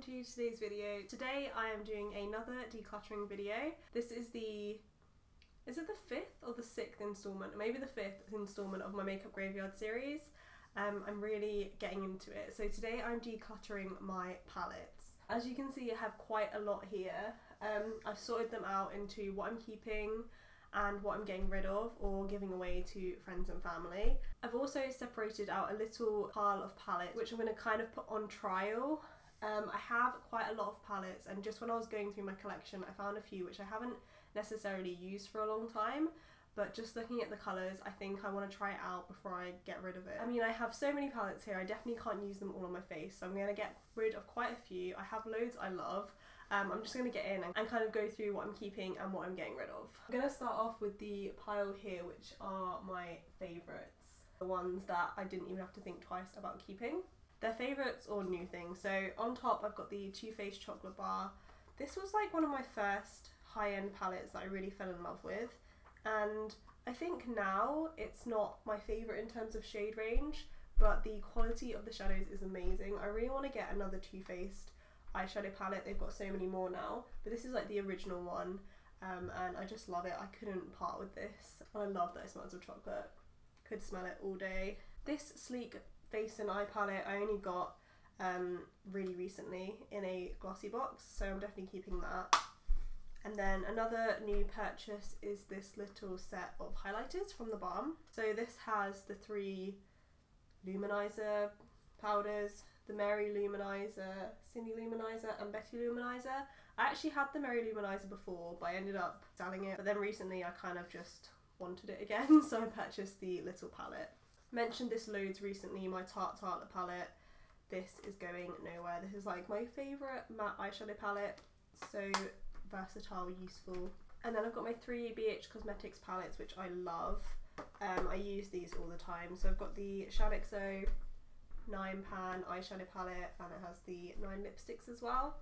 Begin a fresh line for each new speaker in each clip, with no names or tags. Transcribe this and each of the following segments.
welcome to today's video. Today I am doing another decluttering video. This is is it the 5th or the 6th installment? Maybe the 5th installment of my makeup graveyard series. I'm really getting into it. So today I'm decluttering my palettes. As you can see, I have quite a lot here. I've sorted them out into what I'm keeping and what I'm getting rid of or giving away to friends and family. I've also separated out a little pile of palettes which I'm going to kind of put on trial. I have quite a lot of palettes, and just when I was going through my collection I found a few which I haven't necessarily used for a long time, but just looking at the colours I think I want to try it out before I get rid of it. I mean, I have so many palettes here, I definitely can't use them all on my face, so I'm going to get rid of quite a few. I have loads I love. I'm just going to get in and kind of go through what I'm keeping and what I'm getting rid of. I'm going to start off with the pile here, which are my favourites. The ones that I didn't even have to think twice about keeping. They're favourites or new things. So on top I've got the Too Faced chocolate bar. This was like one of my first high-end palettes that I really fell in love with. And I think now it's not my favourite in terms of shade range, but the quality of the shadows is amazing. I really want to get another Too Faced eyeshadow palette. They've got so many more now, but this is like the original one, and I just love it. I couldn't part with this. I love that it smells of chocolate. Could smell it all day. This Sleek Face and Eye palette I only got really recently in a glossy box, so I'm definitely keeping that. And then another new purchase is this little set of highlighters from the Balm. So this has the 3 Luminizer powders, the Mary Luminizer, Cindy Luminizer and Betty Luminizer. I actually had the Mary Luminizer before, but I ended up selling it. But then recently I kind of just wanted it again, so I purchased the little palette. Mentioned this loads recently, my Tarte palette. This is going nowhere. This is like my favourite matte eyeshadow palette. So versatile, useful. And then I've got my 3 BH Cosmetics palettes, which I love. I use these all the time. So I've got the Shadexo 9 pan eyeshadow palette, and it has the 9 lipsticks as well.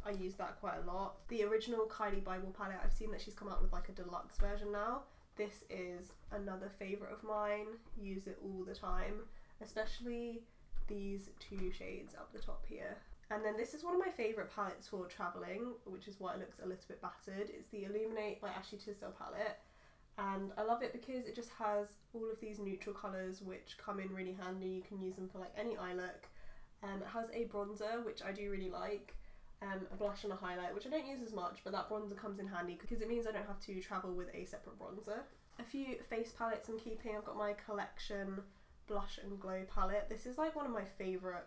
I use that quite a lot. The original Kylie Bible palette, I've seen that she's come out with like a deluxe version now. This is another favourite of mine. Use it all the time, especially these 2 shades up the top here. And then this is one of my favourite palettes for travelling, which is why it looks a little bit battered. It's the Illuminate by Ashley Tisdale palette. And I love it because it just has all of these neutral colours which come in really handy. You can use them for like any eye look. It has a bronzer, which I do really like, a blush and a highlight, which I don't use as much, but that bronzer comes in handy because it means I don't have to travel with a separate bronzer. A few face palettes I'm keeping. I've got my Collection Blush and Glow palette. This is like one of my favourite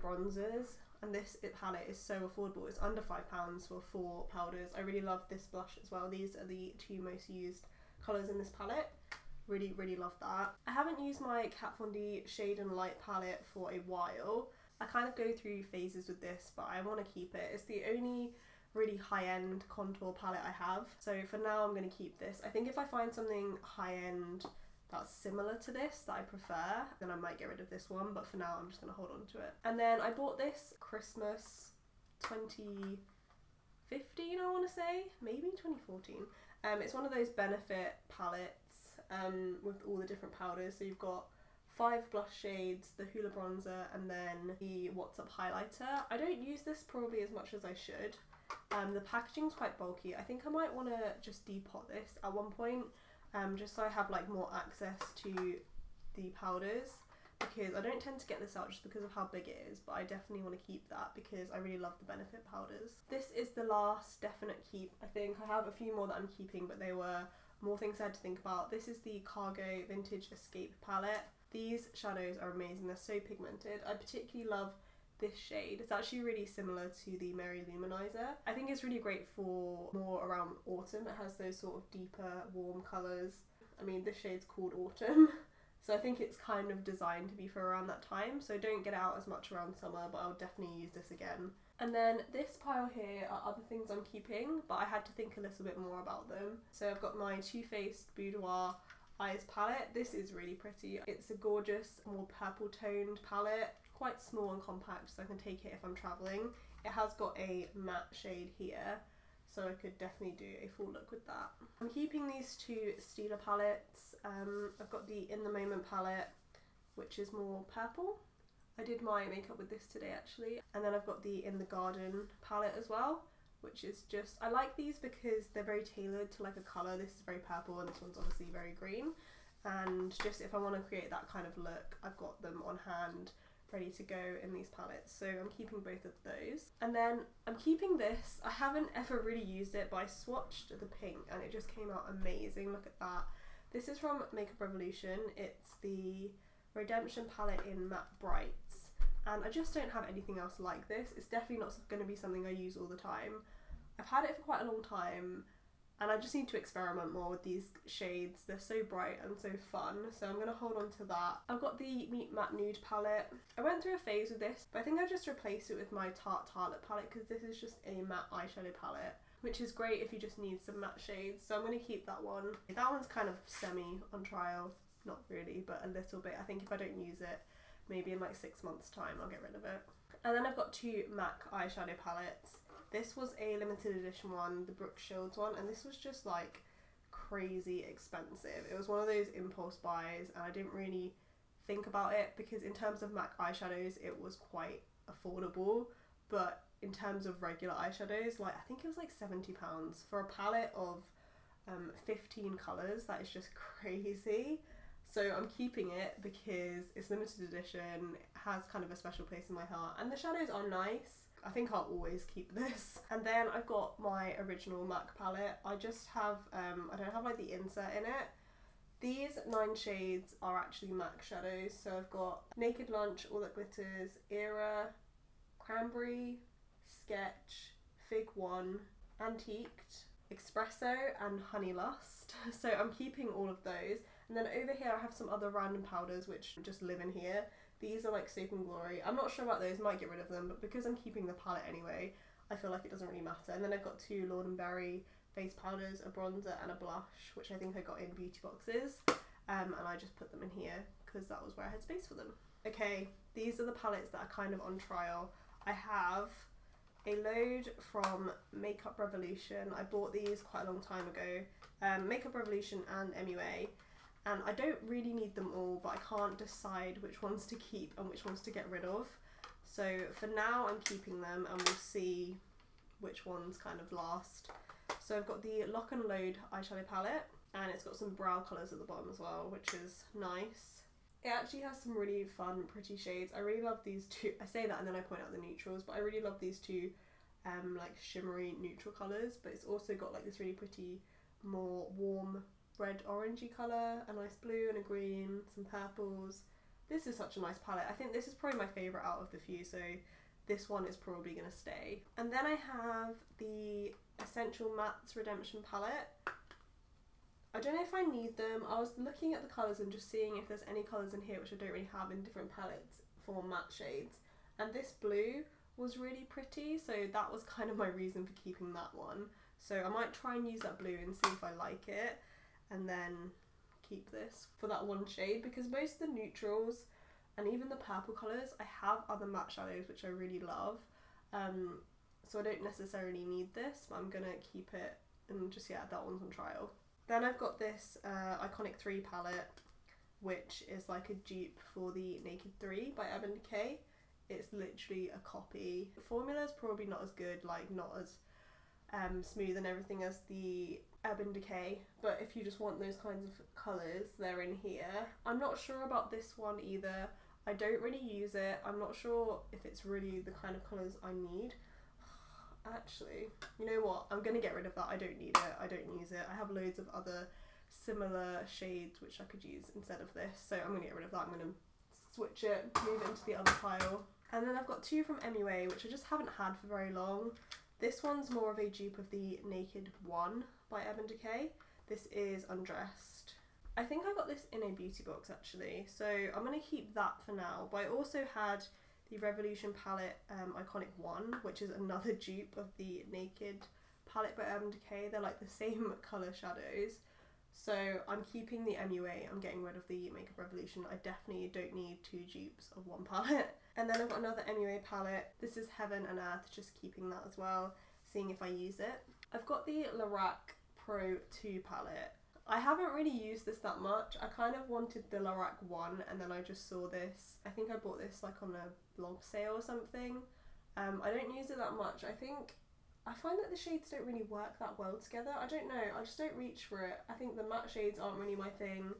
bronzers, and this palette is so affordable. It's under £5 for 4 powders. I really love this blush as well. These are the 2 most used colours in this palette. Really love that. I haven't used my Kat Von D Shade and Light palette for a while. I kind of go through phases with this, but I want to keep it. It's the only really high-end contour palette I have, so for now I'm going to keep this. I think if I find something high-end that's similar to this that I prefer, then I might get rid of this one, but for now I'm just going to hold on to it. And then I bought this Christmas 2015, I want to say, maybe 2014. It's one of those benefit palettes with all the different powders. So you've got 5 blush shades, the Hoola bronzer, and then the What's Up highlighter. I don't use this probably as much as I should. The packaging's quite bulky. I think I might want to just depot this at one point, just so I have like more access to the powders, because I don't tend to get this out just because of how big it is, but I definitely want to keep that because I really love the benefit powders. This is the last definite keep. I think I have a few more that I'm keeping, but they were more things I had to think about. This is the Cargo Vintage Escape palette. These shadows are amazing. They're so pigmented. I particularly love this shade. It's actually really similar to the Mary Luminizer. I think it's really great for more around autumn. It has those sort of deeper, warm colours. I mean, this shade's called Autumn, so I think it's kind of designed to be for around that time, so don't get it out as much around summer, but I'll definitely use this again. And then this pile here are other things I'm keeping, but I had to think a little bit more about them. So I've got my Too Faced Boudoir Eyes palette. This is really pretty. It's a gorgeous, more purple toned palette, quite small and compact, so I can take it if I'm travelling. It has got a matte shade here, so I could definitely do a full look with that. I'm keeping these 2 Stila palettes. I've got the In the Moment palette, which is more purple, I did my makeup with this today actually. And then I've got the In the Garden palette as well, which is just, I like these because they're very tailored to like a colour. This is very purple and this one's obviously very green. And just if I want to create that kind of look, I've got them on hand ready to go in these palettes. So I'm keeping both of those. And then I'm keeping this. I haven't ever really used it, but I swatched the pink and it just came out amazing. Look at that. This is from Makeup Revolution. It's the Redemption palette in Matte Brights. And I just don't have anything else like this. It's definitely not going to be something I use all the time. I've had it for quite a long time and I just need to experiment more with these shades. They're so bright and so fun, so I'm going to hold on to that. I've got the Meet Matte Nude palette. I went through a phase with this, but I think I just replaced it with my Tarte Tartelette palette because this is just a matte eyeshadow palette, which is great if you just need some matte shades, so I'm going to keep that one. That one's kind of semi on trial, not really, but a little bit. I think if I don't use it, maybe in like 6 months time I'll get rid of it. And then I've got two MAC eyeshadow palettes. This was a limited edition one, the Brooke Shields one, and this was just like crazy expensive. It was one of those impulse buys and I didn't really think about it because in terms of MAC eyeshadows it was quite affordable, but in terms of regular eyeshadows, like I think it was like £70 for a palette of 15 colours. That is just crazy. So I'm keeping it because it's limited edition, it has kind of a special place in my heart, and the shadows are nice. I think I'll always keep this. And then I've got my original MAC palette. I just have, I don't have like the insert in it. These 9 shades are actually MAC shadows. So I've got Naked Lunch, All That Glitters, Era, Cranberry, Sketch, Fig 1, Antiqued, Espresso and Honey Lust. So I'm keeping all of those. And then over here I have some other random powders which just live in here. These are like Soap and Glory. I'm not sure about those, might get rid of them, but because I'm keeping the palette anyway, I feel like it doesn't really matter. And then I've got 2 Lord & Berry face powders, a bronzer and a blush, which I think I got in beauty boxes. And I just put them in here because that was where I had space for them. Okay, these are the palettes that are kind of on trial. I have a load from Makeup Revolution. I bought these quite a long time ago. Makeup Revolution and MUA. And I don't really need them all, but I can't decide which ones to keep and which ones to get rid of. So for now I'm keeping them and we'll see which ones kind of last. So I've got the Lock and Load eyeshadow palette and it's got some brow colours at the bottom as well, which is nice. It actually has some really fun, pretty shades. I really love these two. I say that and then I point out the neutrals, but I really love these two like shimmery neutral colours, but it's also got like this really pretty, more warm red orangey colour, a nice blue and a green, some purples. This is such a nice palette. I think this is probably my favourite out of the few, so this one is probably going to stay. And then I have the Essential Mattes Redemption palette. I don't know if I need them. I was looking at the colours and just seeing if there's any colours in here which I don't really have in different palettes for matte shades. And this blue was really pretty, so that was kind of my reason for keeping that one. So I might try and use that blue and see if I like it, and then keep this for that one shade, because most of the neutrals and even the purple colours, I have other matte shadows which I really love, so I don't necessarily need this, but I'm gonna keep it and just, yeah, that one's on trial. Then I've got this Iconic 3 palette, which is like a dupe for the Naked 3 by Urban Decay. It's literally a copy. The formula is probably not as good, like not as smooth and everything as the Urban Decay, but if you just want those kinds of colours, they're in here. I'm not sure about this one either. I don't really use it. I'm not sure if it's really the kind of colours I need. Actually, you know what? I'm going to get rid of that. I don't need it. I don't use it. I have loads of other similar shades which I could use instead of this, so I'm going to get rid of that. I'm going to switch it, move it into the other pile. And then I've got 2 from MUA, which I just haven't had for very long. This one's more of a dupe of the Naked 1 by Urban Decay. This is Undressed. I think I got this in a beauty box actually, so I'm going to keep that for now. But I also had the Revolution palette Iconic 1, which is another dupe of the Naked palette by Urban Decay. They're like the same colour shadows. So I'm keeping the MUA, I'm getting rid of the Makeup Revolution. I definitely don't need 2 dupes of one palette. And then I've got another MUA palette. This is Heaven and Earth, just keeping that as well, seeing if I use it. I've got the Lorac Pro 2 palette. I haven't really used this that much. I kind of wanted the Lorac one, and then I just saw this. I think I bought this like on a blog sale or something. I don't use it that much. I find that the shades don't really work that well together. I don't know, I just don't reach for it. I think the matte shades aren't really my thing.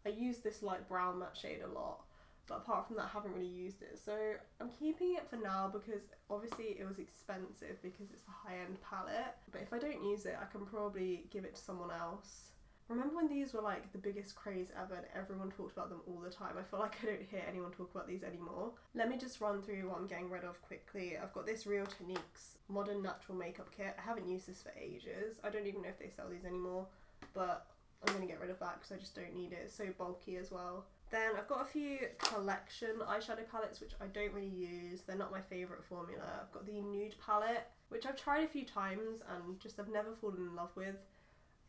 I use this light brown matte shade a lot, but apart from that I haven't really used it. So I'm keeping it for now because obviously it was expensive because it's a high-end palette. But if I don't use it, I can probably give it to someone else. Remember when these were like the biggest craze ever and everyone talked about them all the time? I feel like I don't hear anyone talk about these anymore. Let me just run through what I'm getting rid of quickly. I've got this Real Techniques Modern Natural Makeup Kit. I haven't used this for ages. I don't even know if they sell these anymore, but I'm going to get rid of that because I just don't need it. It's so bulky as well. Then I've got a few collection eyeshadow palettes which I don't really use. They're not my favourite formula. I've got the Nude palette, which I've tried a few times and just I've never fallen in love with.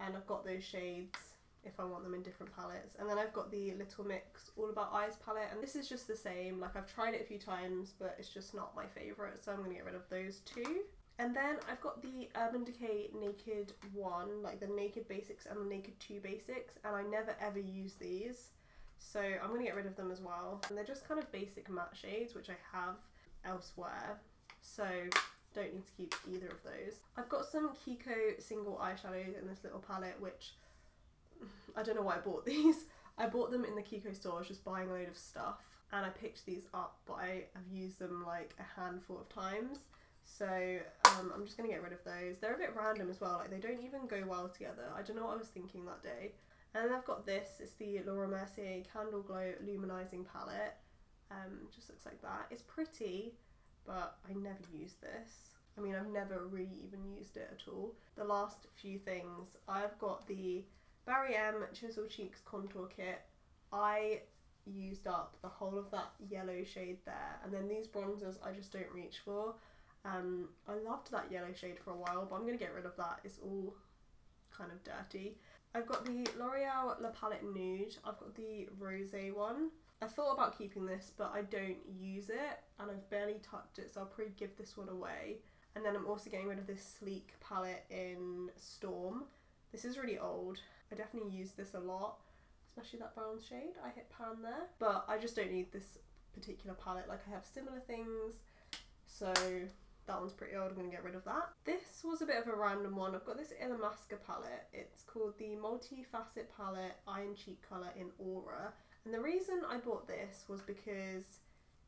And I've got those shades if I want them in different palettes. And then I've got the Little Mix All About Eyes palette, and this is just the same. Like, I've tried it a few times, but it's just not my favourite, so I'm going to get rid of those two. And then I've got the Urban Decay Naked 1, like the Naked Basics and the Naked 2 Basics, and I never ever use these, so I'm going to get rid of them as well. And they're just kind of basic matte shades, which I have elsewhere, so don't need to keep either of those. I've got some Kiko single eyeshadows in this little palette, which I don't know why I bought these. I bought them in the Kiko store. I was just buying a load of stuff and I picked these up, but I have used them like a handful of times, so I'm just gonna get rid of those. They're a bit random as well, like they don't even go well together. I don't know what I was thinking that day. And then I've got this, it's the Laura Mercier Candle Glow Luminizing palette. Just looks like that. It's pretty, but I never use this. I mean, I've never really even used it at all. The last few things, I've got the Barry M Chisel Cheeks Contour Kit. I used up the whole of that yellow shade there, and then these bronzers I just don't reach for. I loved that yellow shade for a while, but I'm going to get rid of that. It's all kind of dirty. I've got the L'Oreal La Palette Nude. I've got the Rosé one. I thought about keeping this, but I don't use it and I've barely touched it, so I'll probably give this one away. And then I'm also getting rid of this Sleek palette in Storm. This is really old. I definitely use this a lot, especially that brown shade. I hit pan there, but I just don't need this particular palette. Like, I have similar things, so that one's pretty old. I'm going to get rid of that. This was a bit of a random one. I've got this Illamasqua palette. It's called the Multi-Facet Palette Iron Cheek Colour in Aura. And the reason I bought this was because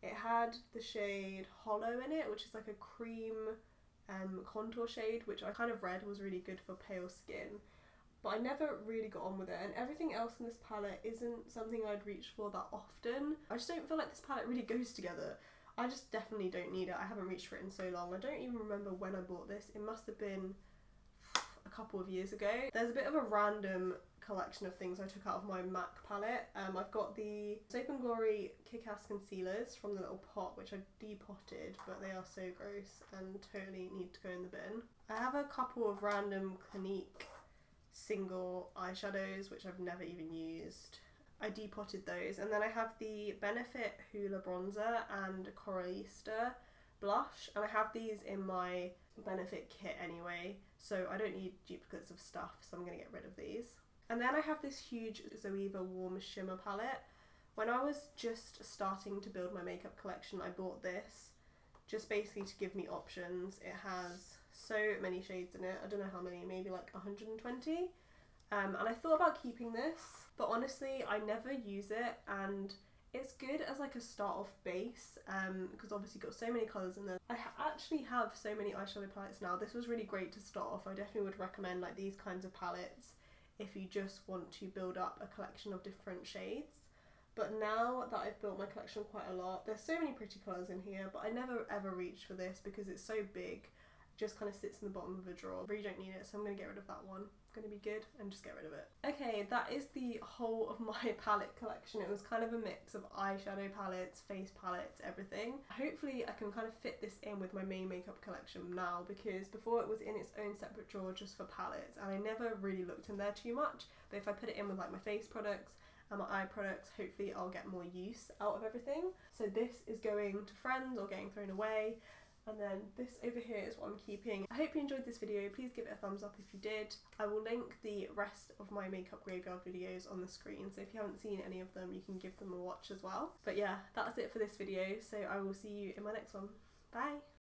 it had the shade Hollow in it, which is like a cream contour shade, which I kind of read was really good for pale skin. But I never really got on with it, and everything else in this palette isn't something I'd reach for that often. I just don't feel like this palette really goes together. I just definitely don't need it. I haven't reached for it in so long. I don't even remember when I bought this. It must have been a couple of years ago. There's a bit of a random collection of things I took out of my MAC palette. I've got the Soap & Glory Kick-Ass Concealers from the little pot, which I depotted, but they are so gross and totally need to go in the bin. I have a couple of random Clinique single eyeshadows, which I've never even used. I depotted those. And then I have the Benefit Hoola Bronzer and Coralista Blush, and I have these in my Benefit kit anyway, so I don't need duplicates of stuff, so I'm going to get rid of these. And then I have this huge Zoeva Warm Shimmer palette. When I was just starting to build my makeup collection, I bought this just basically to give me options. It has so many shades in it. I don't know how many, maybe like 120. And I thought about keeping this, but honestly I never use it, and it's good as like a start off base, because obviously got so many colours in there. I actually have so many eyeshadow palettes now. This was really great to start off. I definitely would recommend like these kinds of palettes if you just want to build up a collection of different shades. But now that I've built my collection quite a lot, there's so many pretty colours in here, but I never ever reach for this because it's so big. It just kind of sits in the bottom of the drawer. I really don't need it, so I'm going to get rid of that one. Going to be good and just get rid of it. Okay, that is the whole of my palette collection. It was kind of a mix of eyeshadow palettes, face palettes, everything. Hopefully I can kind of fit this in with my main makeup collection now, because before it was in its own separate drawer just for palettes, and I never really looked in there too much. But if I put it in with like my face products and my eye products, hopefully I'll get more use out of everything. So this is going to friends or getting thrown away. And then this over here is what I'm keeping. I hope you enjoyed this video. Please give it a thumbs up if you did. I will link the rest of my makeup graveyard videos on the screen, so if you haven't seen any of them, you can give them a watch as well. But yeah, that's it for this video, so I will see you in my next one. Bye!